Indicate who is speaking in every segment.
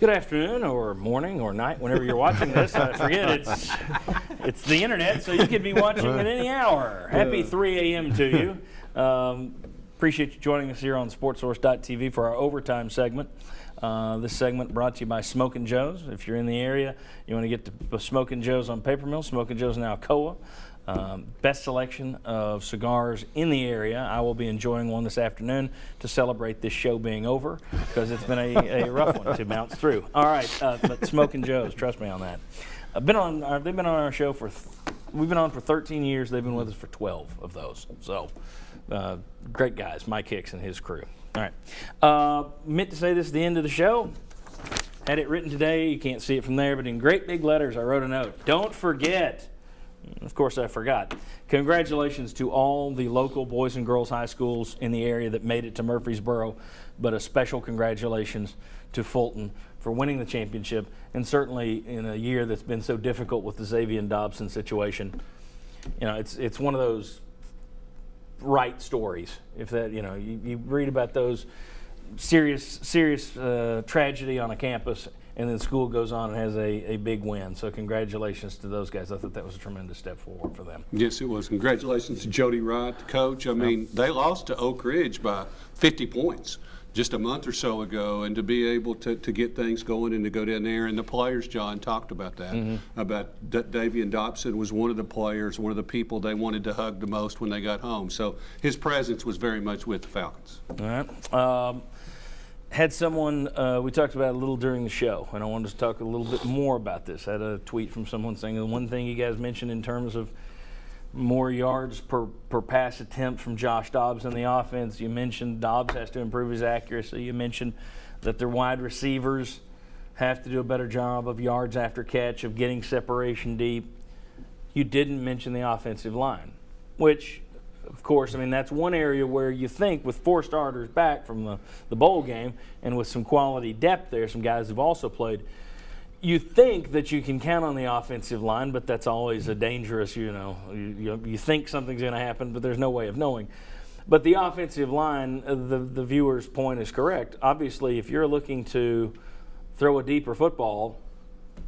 Speaker 1: Good afternoon, or morning, or night, whenever you're watching this. I forget it's the internet, so you could be watching at any hour. Happy 3 a.m. to you. Appreciate you joining us here on SportsSource.tv for our overtime segment. This segment brought to you by Smokin' Joe's. If you're in the area, you want to get to Smokin' Joe's on Paper Mill, Smokin' Joe's in Alcoa. Best selection of cigars in the area. I will be enjoying one this afternoon to celebrate this show being over because it's been a rough one to bounce through. All right, but Smokin' Joe's, trust me on that. They've been on our show we've been on for 13 years. They've been with us for 12 of those. So great guys, Mike Hicks and his crew. All right, meant to say this at the end of the show. Had it written today. You can't see it from there, but in great big letters, I wrote a note. Don't forget. Of course, I forgot. Congratulations to all the local boys and girls high schools in the area that made it to Murfreesboro, but a special congratulations to Fulton for winning the championship, and certainly in a year that's been so difficult with the Xavier and Dobson situation. You know, it's one of those right stories. If that, you read about those serious tragedy on a campus, and then school goes on and has a big win. So congratulations to those guys. I thought that was a tremendous step forward for them.
Speaker 2: Yes, it was. Congratulations to Jody Wright, the coach. I mean, they lost to Oak Ridge by 50 points just a month or so ago, and to be able to get things going and to go down there. And the players, John, talked about that, about Davian Dobson was one of the players, one of the people they wanted to hug the most when they got home. So his presence was very much with the Falcons.
Speaker 1: All right. Had someone, we talked about it a little during the show, and I wanted to talk a little bit more about this. I had a tweet from someone saying the one thing you guys mentioned in terms of more yards per pass attempt from Josh Dobbs in the offense. You mentioned Dobbs has to improve his accuracy. You mentioned that their wide receivers have to do a better job of yards after catch, of getting separation deep. You didn't mention the offensive line, which, of course, I mean, that's one area where you think with 4 starters back from the bowl game and with some quality depth there, some guys who've also played, you think that you can count on the offensive line, but that's always a dangerous, you think something's going to happen, but there's no way of knowing. But the offensive line, the viewer's point is correct. Obviously, if you're looking to throw a deeper football,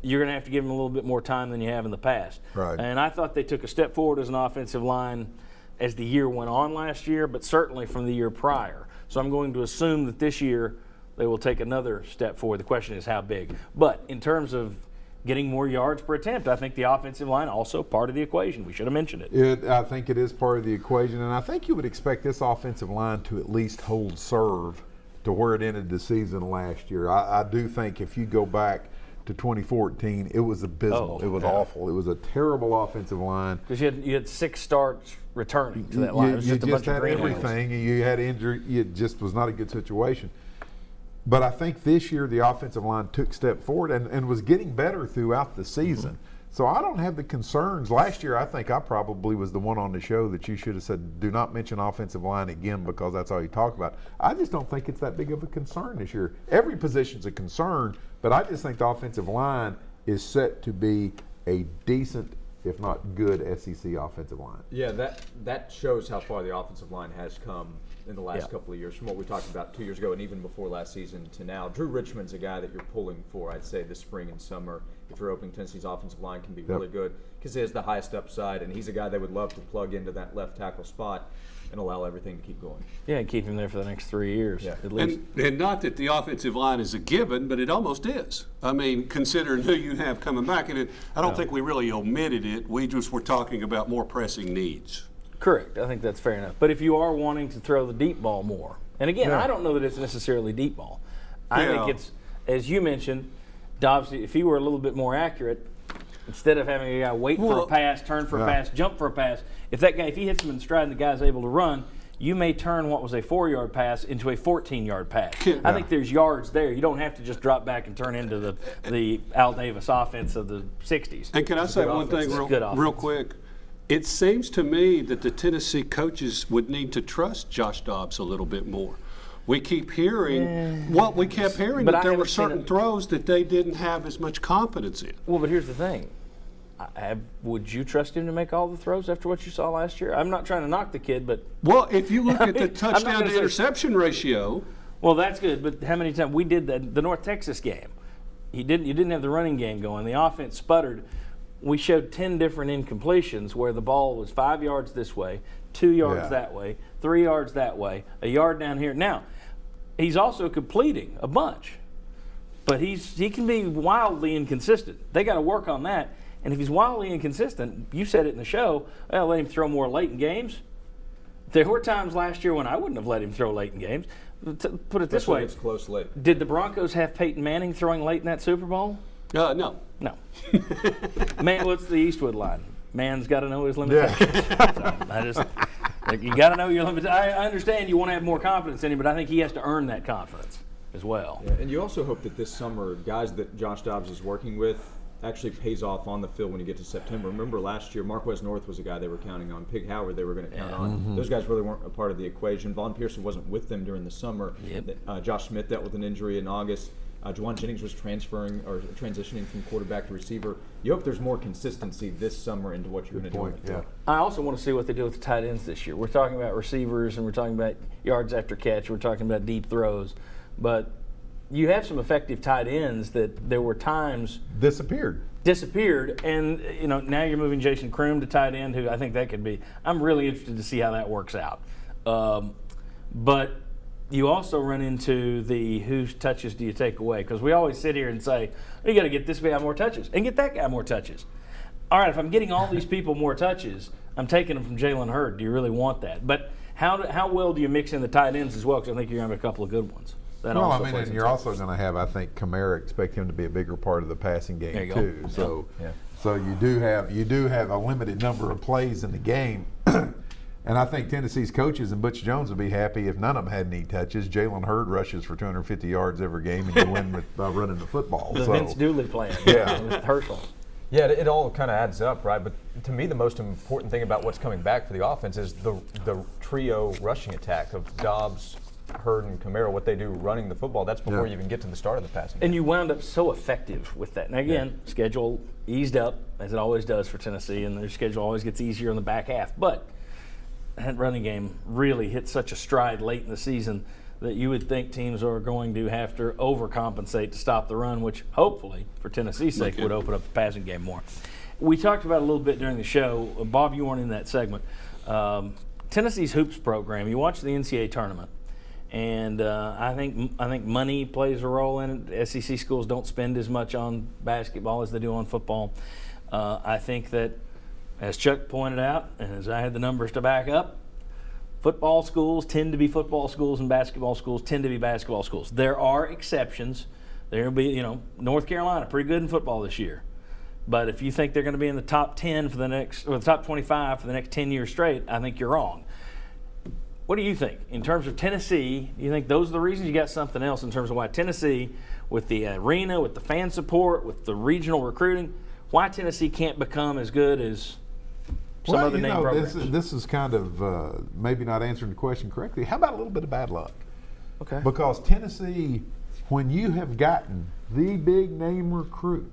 Speaker 1: you're going to have to give them a little bit more time than you have in the past.
Speaker 3: Right.
Speaker 1: And I thought they took a step forward as an offensive line as the year went on last year, but certainly from the year prior. So I'm going to assume that this year they will take another step forward. The question is how big. But in terms of getting more yards per attempt, I think the offensive line also part of the equation. We should have mentioned it.
Speaker 3: I think it is part of the equation, and I think you would expect this offensive line to at least hold serve to where it ended the season last year. I do think if you go back to 2014, it was abysmal. It was awful. It was a terrible offensive line.
Speaker 1: Because you had 6 starts returning to that line. It was just a bunch of green
Speaker 3: everything, and you had injury. It just was not a good situation. But I think this year the offensive line took a step forward and was getting better throughout the season. So I don't have the concerns. Last year, I think I probably was the one on the show that you should have said, do not mention offensive line again because that's all you talk about. I just don't think it's that big of a concern this year. Every position's a concern, but I just think the offensive line is set to be a decent, if not good, SEC offensive line.
Speaker 4: Yeah, that shows how far the offensive line has come in the last couple of years, from what we talked about 2 years ago and even before last season to now. Drew Richmond's a guy that you're pulling for, I'd say, this spring and summer. If you're hoping Tennessee's offensive line can be really good, because he has the highest upside, and he's a guy they would love to plug into that left tackle spot and allow everything to keep going.
Speaker 1: Yeah, and keep him there for the next 3 years at least.
Speaker 2: And not that the offensive line is a given, but it almost is. I mean, considering who you have coming back, and I don't think we really omitted it. We just were talking about more pressing needs.
Speaker 1: Correct. I think that's fair enough. But if you are wanting to throw the deep ball more, and again, I don't know that it's necessarily deep ball. I think it's, as you mentioned, Dobbs, if he were a little bit more accurate, instead of having a guy wait for a pass, turn for a pass, jump for a pass, if he hits him in stride and the guy's able to run, you may turn what was a 4-yard pass into a 14-yard pass. I think there's yards there. You don't have to just drop back and turn into the Al Davis offense of the 60s.
Speaker 2: And can I say one thing real quick? It seems to me that the Tennessee coaches would need to trust Josh Dobbs a little bit more. We keep hearing, we kept hearing that there were certain throws that they didn't have as much confidence in.
Speaker 1: Well, but here's the thing. Would you trust him to make all the throws after what you saw last year? I'm not trying to knock the kid, but...
Speaker 2: Well, if you look at the touchdown to interception ratio...
Speaker 1: Well, that's good, but how many times? We did the North Texas game. you didn't have the running game going. The offense sputtered. We showed 10 different incompletions where the ball was 5 yards this way, 2 yards that way, 3 yards that way, a yard down here. Now, he's also completing a bunch, but he can be wildly inconsistent. They got to work on that. And if he's wildly inconsistent, you said it in the show, well, let him throw more late in games. There were times last year when I wouldn't have let him throw late in games. Put it this way.
Speaker 4: It's close late.
Speaker 1: Did the Broncos have Peyton Manning throwing late in that Super Bowl?
Speaker 2: No.
Speaker 1: No. Man, what's the Eastwood line? Man's got to know his limitations. So you got to know your limitations. I understand you want to have more confidence in him, but I think he has to earn that confidence as well.
Speaker 4: Yeah, and you also hope that this summer, guys that Josh Dobbs is working with actually pays off on the field when you get to September. Remember last year, Marquez North was a guy they were counting on. Pig Howard they were going to count on. Those guys really weren't a part of the equation. Vaughn Pearson wasn't with them during the summer. Josh Smith dealt with an injury in August. Juwan Jennings was transitioning from quarterback to receiver. You hope there's more consistency this summer into what you're going to do in the field.
Speaker 1: I also want to see what they do with the tight ends this year. We're talking about receivers and we're talking about yards after catch. We're talking about deep throws. But you have some effective tight ends that there were times
Speaker 3: disappeared,
Speaker 1: and now you're moving Jason Kroom to tight end, who I think that could be. I'm really interested to see how that works out. But you also run into the whose touches do you take away? Because we always sit here and say, you got to get this guy more touches and get that guy more touches. All right, if I'm getting all these people more touches, I'm taking them from Jalen Hurd. Do you really want that? But how well do you mix in the tight ends as well? Because I think you're going to have a couple of good ones.
Speaker 3: And you're also going to have, I think, Kamara, expect him to be a bigger part of the passing game too. So, so you do have a limited number of plays in the game, and I think Tennessee's coaches and Butch Jones would be happy if none of them had any touches. Jalen Hurd rushes for 250 yards every game, and you win by running the football.
Speaker 1: The Vince Dooley plan, with Herschel.
Speaker 5: Yeah, it all kind of adds up, right? But to me, the most important thing about what's coming back for the offense is the trio rushing attack of Dobbs, Hurd, and Kamara, what they do running the football. That's before you even get to the start of the passing game.
Speaker 1: And you wound up so effective with that. Now again, schedule eased up, as it always does for Tennessee, and their schedule always gets easier in the back half. But that running game really hit such a stride late in the season that you would think teams are going to have to overcompensate to stop the run, which hopefully, for Tennessee's sake, would open up the passing game more. We talked about it a little bit during the show. Bob, you weren't in that segment. Tennessee's hoops program, you watch the NCAA tournament, and I think money plays a role in it. SEC schools don't spend as much on basketball as they do on football. I think that, as Chuck pointed out, and as I had the numbers to back up, football schools tend to be football schools and basketball schools tend to be basketball schools. There are exceptions. There will be, North Carolina, pretty good in football this year. But if you think they're going to be in the top 10 for the next, or the top 25 for the next 10 years straight, I think you're wrong. What do you think? In terms of Tennessee, do you think those are the reasons? You got something else in terms of why Tennessee, with the arena, with the fan support, with the regional recruiting, why Tennessee can't become as good as some other name programs?
Speaker 3: This is kind of maybe not answering the question correctly. How about a little bit of bad luck?
Speaker 1: Okay.
Speaker 3: Because Tennessee, when you have gotten the big name recruit,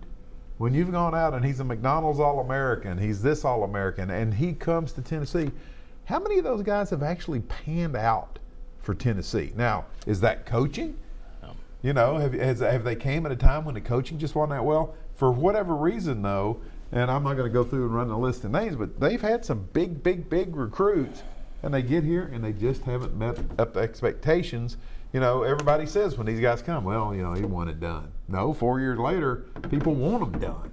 Speaker 3: when you've gone out and he's a McDonald's All-American, he's this All-American, and he comes to Tennessee, how many of those guys have actually panned out for Tennessee? Now, is that coaching? Have they came at a time when the coaching just wasn't that well? For whatever reason, though, and I'm not going to go through and run the list of names, but they've had some big recruits, and they get here and they just haven't met up to expectations. Everybody says when these guys come, well, he want it done. No, 4 years later, people want them done.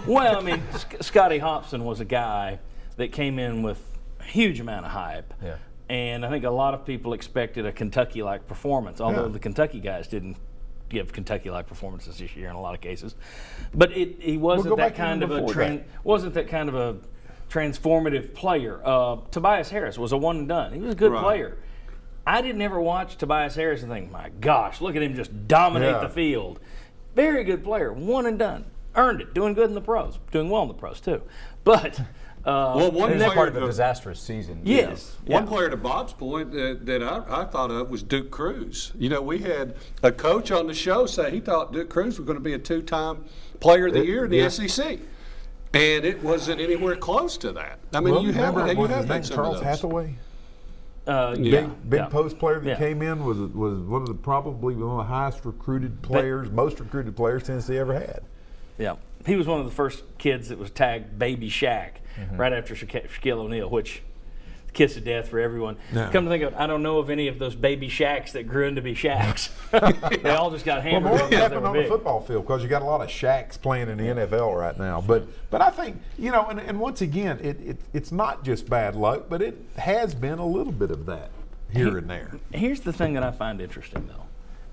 Speaker 1: Well, I mean, Scotty Hobson was a guy that came in with a huge amount of hype. Yeah. And I think a lot of people expected a Kentucky-like performance, although the Kentucky guys didn't give Kentucky-like performances this year in a lot of cases. But he wasn't that kind of a transformative player. Tobias Harris was a one and done. He was a good player. I didn't ever watch Tobias Harris and think, my gosh, look at him just dominate the field. Very good player, one and done. Earned it, doing good in the pros, doing well in the pros too. But
Speaker 5: one part of a disastrous season.
Speaker 1: Yes.
Speaker 2: One player, to Bob's point, that I thought of was Duke Cruz. We had a coach on the show say he thought Duke Cruz was going to be a two-time Player of the Year in the SEC, and it wasn't anywhere close to that. I mean, you have
Speaker 3: his name
Speaker 2: some
Speaker 3: Charles
Speaker 2: of those.
Speaker 3: Hathaway. Big post player that
Speaker 1: Yeah.
Speaker 3: came in was probably one of the highest recruited players, most recruited players Tennessee ever had.
Speaker 1: Yeah, he was one of the first kids that was tagged Baby Shaq right after Shaquille O'Neal, which kiss of death for everyone.
Speaker 3: No.
Speaker 1: Come to think of it, I don't know of any of those baby Shaqs that grew into be Shaqs. They all just got
Speaker 3: Well,
Speaker 1: hammered
Speaker 3: more
Speaker 1: because they
Speaker 3: happened
Speaker 1: were
Speaker 3: on the
Speaker 1: big.
Speaker 3: football field because you got a lot of Shaqs playing in the NFL right now. But I think, and once again, it's not just bad luck, but it has been a little bit of that here and there.
Speaker 1: Here's the thing that I find interesting, though.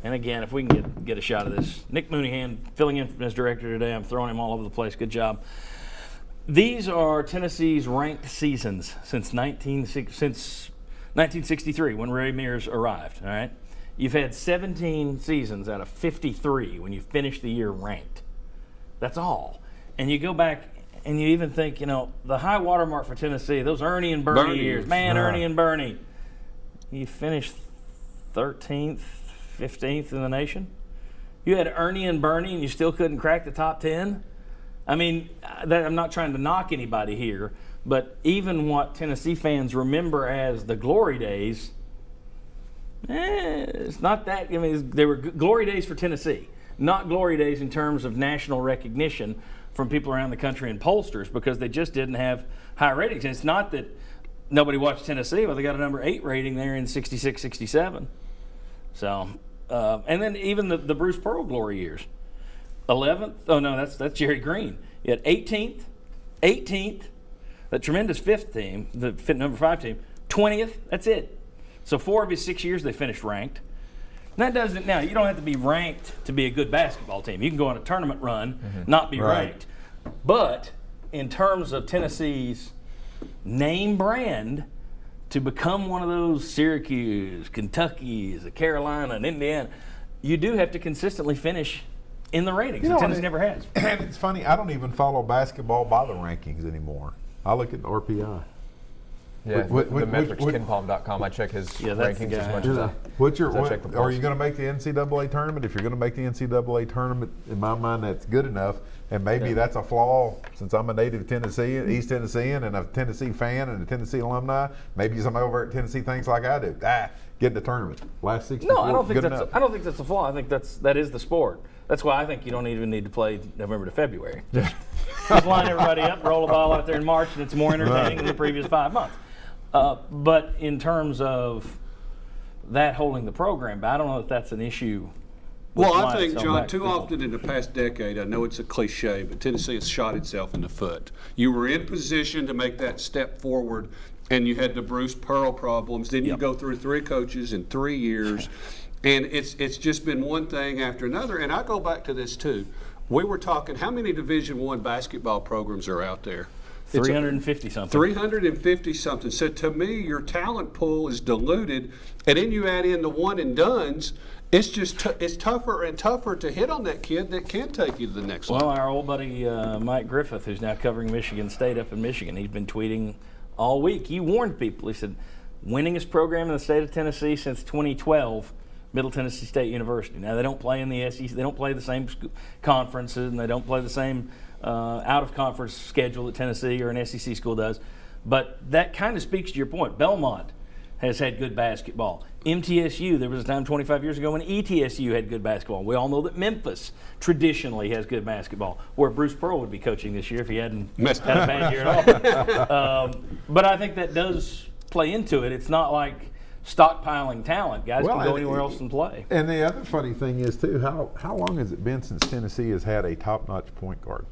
Speaker 1: And again, if we can get a shot of this, Nick Mooneyhan filling in as director today. I'm throwing him all over the place. Good job. These are Tennessee's ranked seasons since 1963 when Ray Mears arrived. All right, you've had 17 seasons out of 53 when you finish the year ranked. That's all. And you go back and you even think, the high watermark for Tennessee, those Ernie and Bernie years, man, Ernie and Bernie. You finished 13th, 15th in the nation. You had Ernie and Bernie, and you still couldn't crack the top 10. I mean, I'm not trying to knock anybody here, but even what Tennessee fans remember as the glory days, it's not that. I mean, they were glory days for Tennessee, not glory days in terms of national recognition from people around the country and pollsters, because they just didn't have high ratings. And it's not that nobody watched Tennessee, but they got a number 8 rating there in 66, 67. So, and then even the Bruce Pearl glory years. 11th. Oh no, that's Jerry Green. You had 18th, that tremendous 5th team, the number 5 team. 20th. That's it. So 4 of his 6 years they finished ranked. And that doesn't. Now you don't have to be ranked to be a good basketball team. You can go on a tournament run, not be ranked. But in terms of Tennessee's name brand, to become one of those Syracuse, Kentucky's, Carolina, and Indiana, you do have to consistently finish in the ratings. And Tennessee never has.
Speaker 3: And it's funny, I don't even follow basketball by the rankings anymore. I look at the RPI.
Speaker 5: Yeah, the metrics,
Speaker 3: what-
Speaker 5: KenPom.com. I check his
Speaker 1: that's the
Speaker 5: rankings as
Speaker 1: guy.
Speaker 5: much as I.
Speaker 3: Are you going to make the NCAA tournament? If you're going to make the NCAA tournament, in my mind, that's good enough. And maybe that's a flaw, since I'm a native Tennessean, East Tennessean, and a Tennessee fan and a Tennessee alumni. Maybe somebody over at Tennessee thinks like I do. Get in the tournament. Last 64.
Speaker 1: No, I don't think
Speaker 3: good
Speaker 1: that's.
Speaker 3: enough.
Speaker 1: I don't think that's a flaw. I think that is the sport. That's why I think you don't even need to play November to February. Just line everybody up, roll a ball out there in March, and it's more entertaining than the previous 5 months. But in terms of that holding the program, I don't know if that's an issue.
Speaker 2: Well, I think, John, too often in the past decade, I know it's a cliche, but Tennessee has shot itself in the foot. You were in position to make that step forward, and you had the Bruce Pearl problems. Then you go through 3 coaches in 3 years, and it's just been one thing after another. And I go back to this, too. We were talking, how many Division I basketball programs are out there?
Speaker 1: 350 something.
Speaker 2: 350 something. So to me, your talent pool is diluted, and then you add in the one and dones. It's just it's tougher and tougher to hit on that kid that can take you to the next level.
Speaker 1: Well, our old buddy Mike Griffith, who's now covering Michigan State up in Michigan, he's been tweeting all week. He warned people. He said, winningest program in the state of Tennessee since 2012, Middle Tennessee State University. Now, they don't play in the SEC. They don't play the same conferences, and they don't play the same out-of-conference schedule that Tennessee or an SEC school does. But that kind of speaks to your point. Belmont has had good basketball. MTSU, there was a time 25 years ago when ETSU had good basketball. We all know that Memphis traditionally has good basketball, where Bruce Pearl would be coaching this year if he hadn't had a bad year at all. But I think that does play into it. It's not like stockpiling talent. Guys can go anywhere else and play.
Speaker 3: And the other funny thing is, too, how long has it been since Tennessee has had a top-notch point guard?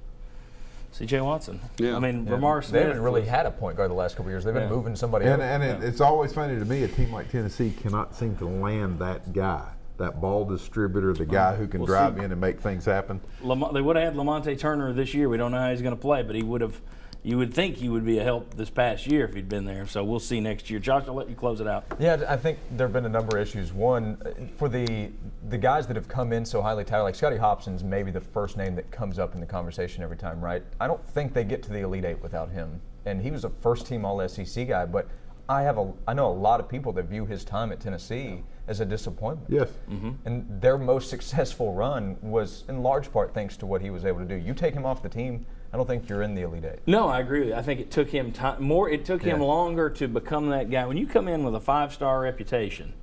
Speaker 1: C.J. Watson.
Speaker 2: Yeah.
Speaker 1: I mean, Ramar Smith.
Speaker 5: They haven't really had a point guard the last couple of years. They've been moving somebody
Speaker 3: And,
Speaker 5: else.
Speaker 3: it's always funny to me, a team like Tennessee cannot seem to land that guy, that ball distributor, the guy who can drive in and make things happen.
Speaker 1: They would have had Lamonte Turner this year. We don't know how he's going to play, but he would have. You would think he would be a help this past year if he'd been there. So we'll see next year. Josh, I'll let you close it out.
Speaker 5: Yeah, I think there have been a number of issues. One, for the guys that have come in so highly touted, like Scotty Hobson's maybe the first name that comes up in the conversation every time, right? I don't think they get to the Elite Eight without him. And he was a first-team All-SEC guy, but I know a lot of people that view his time at Tennessee as a disappointment.
Speaker 3: Yes.
Speaker 1: Mm-hmm.
Speaker 5: And their most successful run was in large part thanks to what he was able to do. You take him off the team, I don't think you're in the Elite Eight.
Speaker 1: No, I agree with you. I think it took him time. It took him
Speaker 5: Yeah.
Speaker 1: longer to become that guy. When you come in with a 5-star reputation,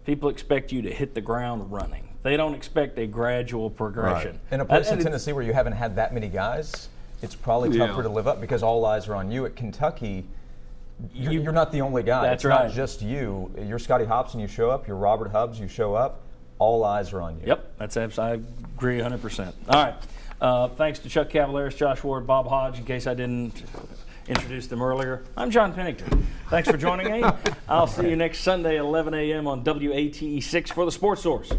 Speaker 1: people expect you to hit the ground running. They don't expect a gradual progression.
Speaker 5: In a place in
Speaker 1: And it-
Speaker 5: Tennessee where you haven't had that many guys, it's probably
Speaker 2: Yeah.
Speaker 5: tougher to live up because all eyes are on you. At Kentucky, you're not the only guy.
Speaker 1: That's
Speaker 5: it's
Speaker 1: right.
Speaker 5: not just you. You're Scotty Hobson, you show up. You're Robert Hubbs, you show up. All eyes are on you.
Speaker 1: Yep, I agree 100%. All right. Thanks to Chuck Cavaleris, Josh Ward, Bob Hodge, in case I didn't introduce them earlier. I'm John Pennington. Thanks for joining me. I'll see you next Sunday at 11 a.m. on WATE 6 for the Sports Source.